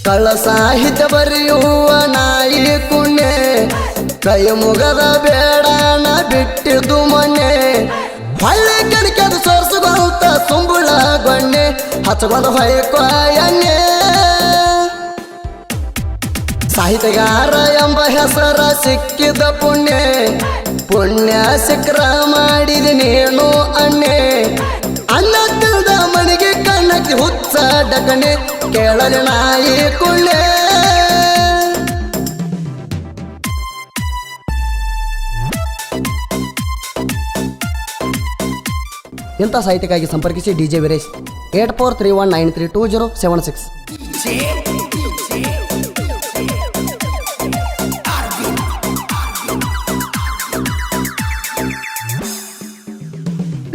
ಕಳ್ಳ ಸಾಹಿತ್ಯ ಬರೆಯುವ ನಾಯಿ ಕುಣ್ಣೆ ಕೈ ಮುಗದ ಬೇಡನ ಬಿಟ್ಟಿದ್ದು ಮೊನ್ನೆ ಹೊಳ್ಳೆ ಕಣಿಕದ ಸೋರ್ಸುವಂತ ಸುಂಬುಳ ಗೊಣ್ಣೆ ಹಚ್ಚಗೊಂದು ಹೊಯ್ಕೊ ಎಣ್ಣೆ ಸಾಹಿತ್ಯಗಾರ ಎಂಬ ಹೆಸರ ಸಿಕ್ಕಿದ ಪುಣ್ಯ ಸಿಕ್ರ ಮಾಡಿದ ನೀನು ಅಣ್ಣೆ ಅನ್ನ ತಿಳ್ದ ಮಣಿಗೆ ಕಣ್ಣಕ್ಕೆ ಹುಚ್ಚ ಡಕಣೆ ಕೇಳಲಿ ನಾಯಿ ಕುಳ್ಳೆ ಇಂಥ ಸಾಹಿತ್ಯಕ್ಕಾಗಿ ಸಂಪರ್ಕಿಸಿ DJ ವೀರೇಶ್ 8431932076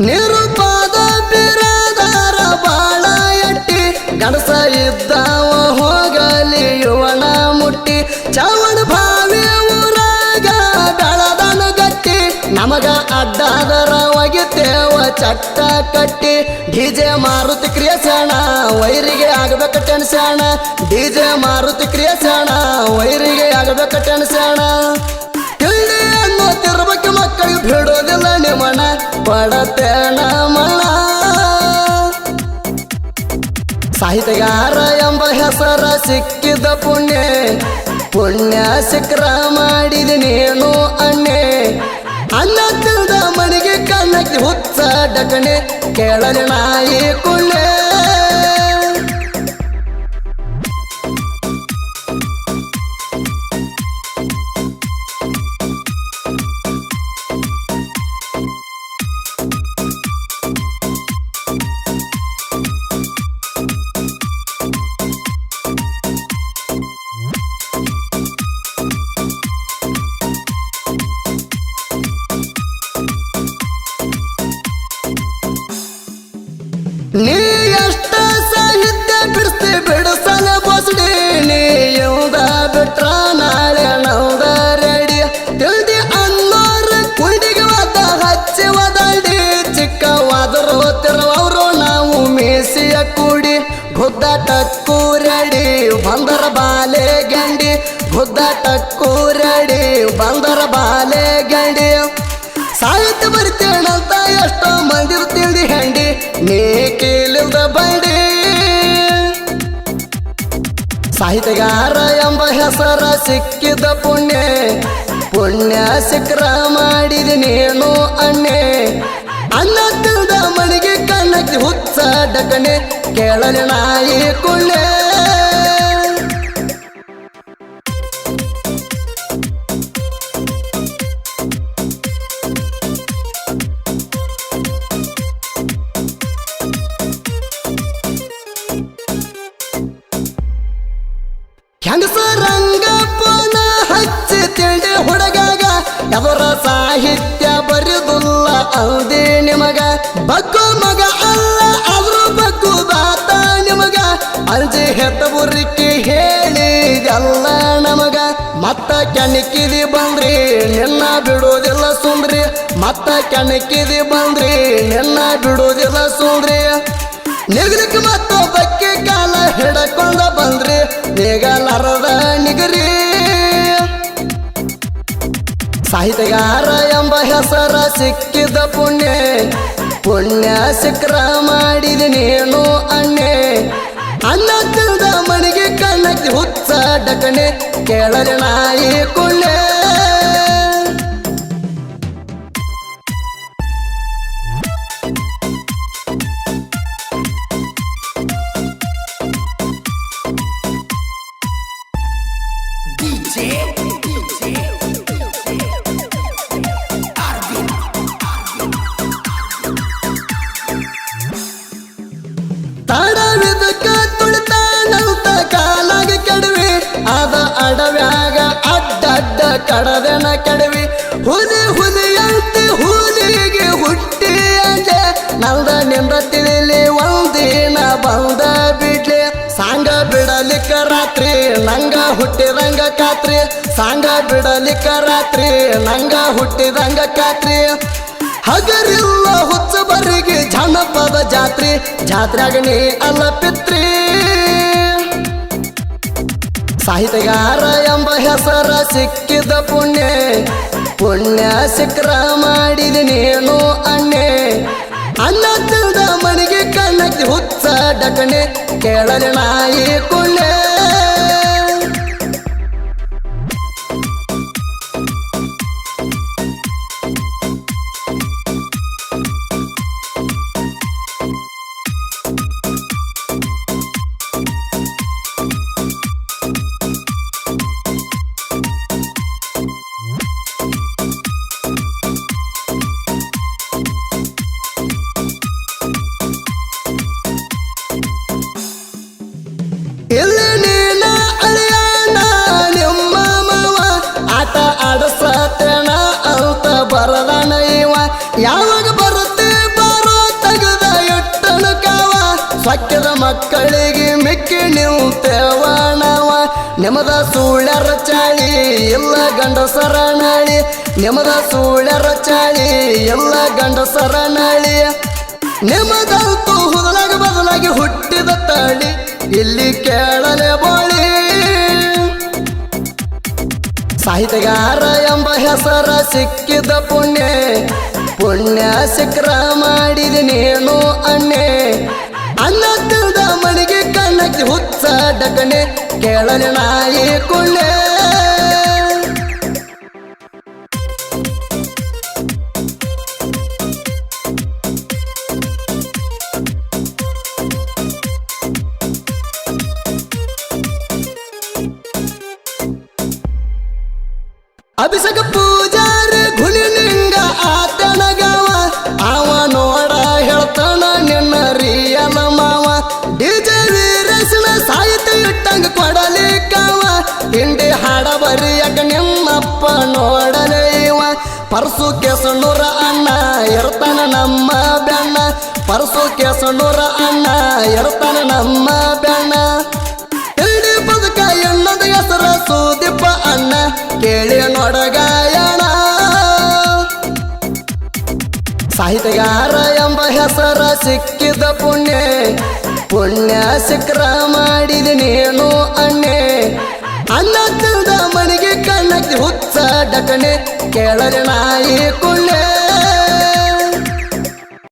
ನಿರುಪಾದ ಬಿರದಾರ ಬಾಳ ಎಟ್ಟಿ ಗಣಸ ಇದ್ದಾವ ಹೋಗಲಿ ಯುವನ ಮುಟ್ಟಿ ಚವಣ ಭಾವಿ ಊರಾಗ ಬೆಳದನ ಗಟ್ಟಿ ನಮಗ ಅಡ್ಡಾದರ ಒಗಿತೇವ ಚಟ್ಟ ಕಟ್ಟಿ DJ ಮಾರುತಿ ಕ್ರಿಯಸಣ ವೈರಿಗೆ ಆಗಬೇಕ ಟೆನ್ಸಣ DJ ಮಾರುತಿ ಕ್ರಿಯಸಣ ವೈರಿಗೆ ಆಗಬೇಕ ಟೆನ್ಸಣ ತಿಳಿ ಅನ್ನೋತಿರ್ಬೇಕು ಮಕ್ಕಳಿಗೆ ಬಿಡೋದಿಲ್ಲ ನಿಮಣ ಪಡತೇಣ ಮಣ ಸಾಹಿತ್ಯಗಾರ ಎಂಬ ಹೆಸರ ಸಿಕ್ಕಿದ ಪುಣ್ಯ ಸಿಕ್ರ ಮಾಡಿದ ನೀನು ಅಣ್ಣೆ ಅನ್ನ ತಿಳ್ದ ಮಣಿಗೆ ಕಣ್ಣಕ್ಕೆ ಹುಚ್ಚ ಡಕಣೆ ಕೇಳಲಿ ನಾಯಿ ಕುಳ್ಳೆ ನೀ ಎಷ್ಟ ಸಾಹಿತ್ಯ ಬಿಡಿಸ್ತಿ ಬಿಡಿಸಲ ಬಸ್ಡಿ ನೀ ಯೌದ ಬಿಟ್ರ ನಾಳೆ ನೌದ ರೆಡಿ ತಿಳಿದಿ ಅನ್ನೋರ ಕುಂಡಿಗೆ ಒದ್ದ ಹಚ್ಚಿ ಒದಾಡಿ ಚಿಕ್ಕವಾದರು ತಿರುವವರು ನಾವು ಮೀಸಿಯ ಕೂಡಿ ಗುದ್ದಾಟಕ್ಕೂ ರೆಡಿ ಬಂದರ ಬಾಲೆ ಗಂಡಿ ಗುದ್ದಾಟಕ್ಕೂ ರೆಡಿ ಬಂದರ ಬಾಲೆ ಗಂಡಿ ಸಾಹಿತ್ಯ ಬರಿತೇನಂತ ಎಷ್ಟೋ ಮಂದಿರು ತಿಳಿದಿ ಹೆಂಡಿ ನೀ ಕೇಳಿದ ಬಂಡಿ ಸಾಹಿತ್ಯಗಾರ ಎಂಬ ಹೆಸರ ಸಿಕ್ಕಿದ ಪುಣ್ಯ ಸಿಕ್ರ ಮಾಡಿದ ನೀನು ಅಣ್ಣೆ ಅನ್ನ ತಿಳ್ದ ಮಣಿಗೆ ಕಣ್ಣಕ್ಕೆ ಹುಚ್ಚ ಡಕಣೆ ಕೇಳಲಿ ನಾಯಿ ಕುಳ್ಳೆ ಹೆಂಗಸ ರಂಗಪ್ಪನ ಹಚ್ಚಿ ತಿಂಡಿ ಹುಡುಗಾಗ ಅವರ ಸಾಹಿತ್ಯ ಬರೆದುಲ್ಲ ಅಲ್ದೇ ನಿಮಗ ಬಗ್ಗು ಮಗ ಅಲ್ಲ ಅವರು ಬಗ್ಗು ಬಾತ ನಿಮಗ ಅಂಜಿ ಹೆತ್ತ ಬುರ್ರಿಕ್ಕಿ ಹೇಳಿದಲ್ಲ ನಮಗ ಮತ್ತ ಕೆಣಕಿದಿ ಬಂದ್ರಿ ನಿನ್ನ ಬಿಡುವುದಿಲ್ಲ ಸುಂದ್ರಿ ಮತ್ತ ಕೆಣಕಿದಿ ಬಂದ್ರಿ ನಿನ್ನ ಬಿಡುವುದಿಲ್ಲ ಸುಂದ್ರಿ ನಿಗಲಿಕ್ಕೆ ಮತ್ತೊಬ್ಬಕ್ಕೆ ಕಾಲ ಹಿಡಕೊಂಡ ಬಂದ್ರಿ ನಿಗಲಾರದ ನಿಗರಿ ಸಾಹಿತ್ಯಗಾರ ಎಂಬ ಹೆಸರ ಸಿಕ್ಕಿದ ಪುಣ್ಯ ಸಿಕ್ರ ಮಾಡಿದ ನೀನು ಅಣ್ಣೆ ಅನ್ನ ತಿಳ್ದ ಮಣಿಗೆ ಕಣ್ಣಕ್ಕೆ ಹುಚ್ಚ ಡಕಣೆ ಕೇಳಲಿ ನಾಯಿ ಕುಳ್ಳೆ ತಡವಿದಕ್ಕ ತುಳಿತಾನಂತ ಕಾಲಾಗ ಕೆಡವಿ ಅದ ಅಡವ್ಯಾಗ ಅಡ್ಡಡ್ಡ ಕಡದೆನ ಕೆಡವಿ ಹುಲಿಯಂತೆ ಹುಲಿಗೆ ಹುಟ್ಟಿ ಅಂಜೆ ನಲ್ದ ನಿಂದ ತಿಳಿಲಿ ಒಂದಿನ ಬಂದ ಬಿಡ್ಲಿ ಸಾಂಗ ಬಿಡಲಿಕ್ಕ ರಾತ್ರಿ ನಂಗ ಹುಟ್ಟಿದಂಗ ಕಾತ್ರಿ ಸಾಂಗ ಬಿಡಲಿಕ್ಕ ರಾತ್ರಿ ನಂಗ ಹುಟ್ಟಿದಂಗ ಕಾತ್ರಿ ಹಗರಿಲ್ಲ ಹುಚ್ಚ ಬರಿಗೆ ಜನಪದ ಜಾತ್ರೆ ಜಾತ್ರೆಯಾಗ ನೀ ಅಲ್ಲ ಪಿತ್ರಿ ಸಾಹಿತ್ಯಗಾರ ಎಂಬ ಹೆಸರ ಸಿಕ್ಕಿದ ಪುಣ್ಯ ಪುಣ್ಯ ಸಿಕ್ರ ಮಾಡಿದ ನೀನು ಅಣ್ಣೆ ಅಣ್ಣ ತಿಳ್ದ ಮನೆಗೆ ಕಣ್ಣಕ್ಕೆ ಹುಚ್ಚ ಡಕಣೆ ಕೇಳಲಿ ನಾಯಿ ಕುಳ್ಳೆ ಇಲ್ಲಿ ನೀನ ಅಳಿಯಾನ ನಿಮ್ಮ ಮಾವ ಆಟ ಆಡಸತೇಣ ಅಂತ ಬರದಾನ ಇವ ಯಾವಾಗ ಬರುತ್ತೆ ಬಾರೋ ತೆಗೆದ ಎಟ್ಟನು ಕಾವ ಸೊಕ್ಕದ ಮಕ್ಕಳಿಗೆ ಮಿಕ್ಕಿ ನಿಂತೇವ ನಾವ ನಿಮದ ಸುಳ್ಯರ ಚಾಳಿ ಎಲ್ಲ ಗಂಡಸರ ನಾಳಿ ನಿಮದ ಸುಳ್ಯರ ಚಾಳಿ ಎಲ್ಲ ಗಂಡಸರ ನಾಳಿ ನಿಮದಂತೂ ಹುದಲಾಗಿ ಬದಲಾಗಿ ಹುಟ್ಟಿದ ತಳಿ ಇಲ್ಲಿ ಕೇಳಲೆ ಬೋಳಿ ಸಾಹಿತ್ಯಗಾರ ಎಂಬ ಹೆಸರ ಸಿಕ್ಕಿದ ಪುಣ್ಯ ಪುಣ್ಯ ಸಿಕ್ರ ಮಾಡಿದ ನೀನು ಅಣ್ಣೆ ಅಣ್ಣ ತಿಳ್ದ ಮನೆಗೆ ಕಣ್ಣಕ್ಕೆ ಹುಚ್ಚ ಡಕಣೆ ಕೇಳಲೆ ನಾಯಿ ಕುಳ್ಳೆ ಅಭಿಷೇಕ ಪೂಜಾರಿ ಗುಲಿಲಿಂಗ ಆತನ ಗಾವ ಅವ ನೋಡ ಹೇಳ್ತಾನ ನಿನ್ನ ರಿಯಲ ಮಾವ ಡಿಜೆ ವೀರೇಶನ ಸಾಹಿತ್ಯ ಇಟ್ಟಂಗ ಕೊಡಲಿ ಕಾವ ಹಿಂಡಿ ಹಾಡ ಬರಿಯಕ ನಿಮ್ಮಪ್ಪ ನೋಡಲೇ ಇವ ಪರಸು ಕೇಸನೂರ ಅಣ್ಣ ಇರ್ತಾನ ನಮ್ಮ ಬೆಣ್ಣ ಪರಸು ಕೇಸನೂರ ಅಣ್ಣ ಇರ್ತಾನ ನಮ್ಮ ಬೆಣ್ಣ ತಿಳಿ ಬದುಕ ಎಣ್ಣದ ಹೆಸರ ಸುದೀಪ ಅಣ್ಣ ಕೇಳಿ ನೋಡಗಾಯಣ ಸಾಹಿತ್ಯಗಾರ ಎಂಬ ಹೆಸರ ಸಿಕ್ಕಿದ ಪುಣ್ಯ ಪುಣ್ಯ ಸಿಕ್ರ ಮಾಡಿದ ನೀನು ಅಣ್ಣೆ ಅಣ್ಣ ತಿಳ್ದ ಮನೆಗೆ ಕಣ್ಣಕ್ಕೆ ಹುಚ್ಚ ಡಕಣೆ ಕೇಳಲಿ ನಾಯಿ ಕುಳ್ಳೆ